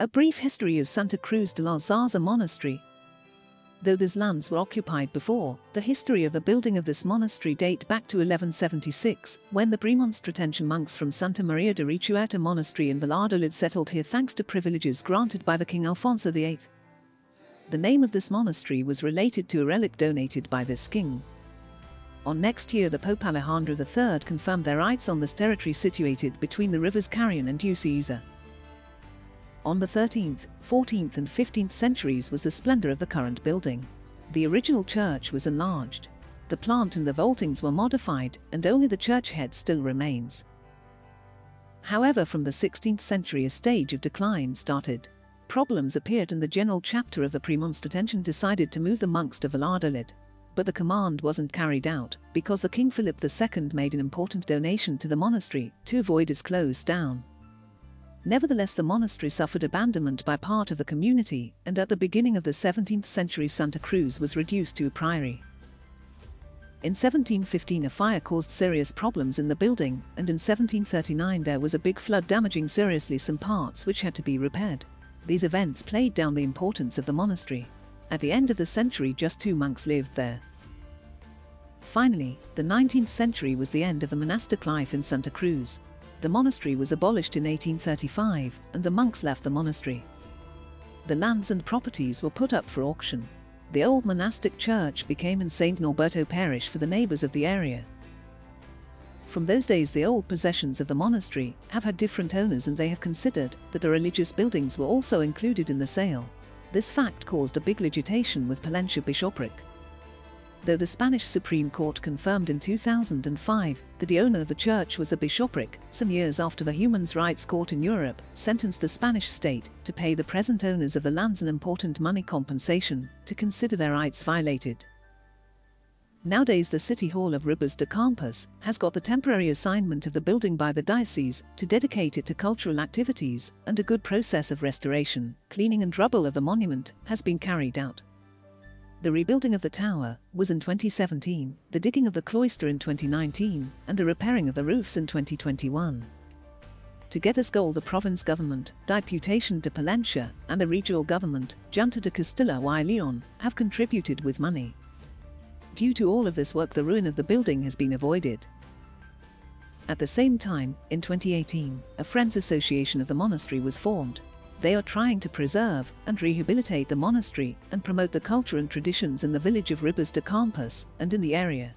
A brief history of Santa Cruz de la Zarza Monastery. Though these lands were occupied before, the history of the building of this monastery date back to 1176, when the Premonstratensian monks from Santa Maria de Richueta Monastery in Valladolid settled here thanks to privileges granted by the King Alfonso VIII. The name of this monastery was related to a relic donated by this king. On next year the Pope Alejandro III confirmed their rights on this territory situated between the rivers Carrion and Ucayza. On the 13th, 14th and 15th centuries was the splendor of the current building. The original church was enlarged. The plant and the vaultings were modified, and only the church head still remains. However, from the 16th century a stage of decline started. Problems appeared and the general chapter of the Premonstratensian decided to move the monks to Valladolid. But the command wasn't carried out, because the King Philip II made an important donation to the monastery to avoid its close down. Nevertheless, the monastery suffered abandonment by part of the community, and at the beginning of the 17th century Santa Cruz was reduced to a priory. In 1715 a fire caused serious problems in the building, and in 1739 there was a big flood damaging seriously some parts which had to be repaired. These events played down the importance of the monastery. At the end of the century just 2 monks lived there. Finally, the 19th century was the end of the monastic life in Santa Cruz. The monastery was abolished in 1835, and the monks left the monastery. The lands and properties were put up for auction. The old monastic church became in St. Norberto parish for the neighbors of the area. From those days the old possessions of the monastery have had different owners, and they have considered that the religious buildings were also included in the sale. This fact caused a big litigation with Palencia bishopric. Though the Spanish Supreme Court confirmed in 2005 that the owner of the church was the bishopric, some years after the Human Rights Court in Europe sentenced the Spanish state to pay the present owners of the lands an important money compensation to consider their rights violated. Nowadays the City Hall of Ribas de Campos has got the temporary assignment of the building by the diocese to dedicate it to cultural activities, and a good process of restoration, cleaning and rubble of the monument has been carried out. The rebuilding of the tower was in 2017, the digging of the cloister in 2019, and the repairing of the roofs in 2021. To get this goal the province government, Diputación de Palencia, and the regional government, Junta de Castilla y León, have contributed with money. Due to all of this work the ruin of the building has been avoided. At the same time, in 2018, a Friends Association of the monastery was formed. They are trying to preserve and rehabilitate the monastery and promote the culture and traditions in the village of Ribas de Campos and in the area.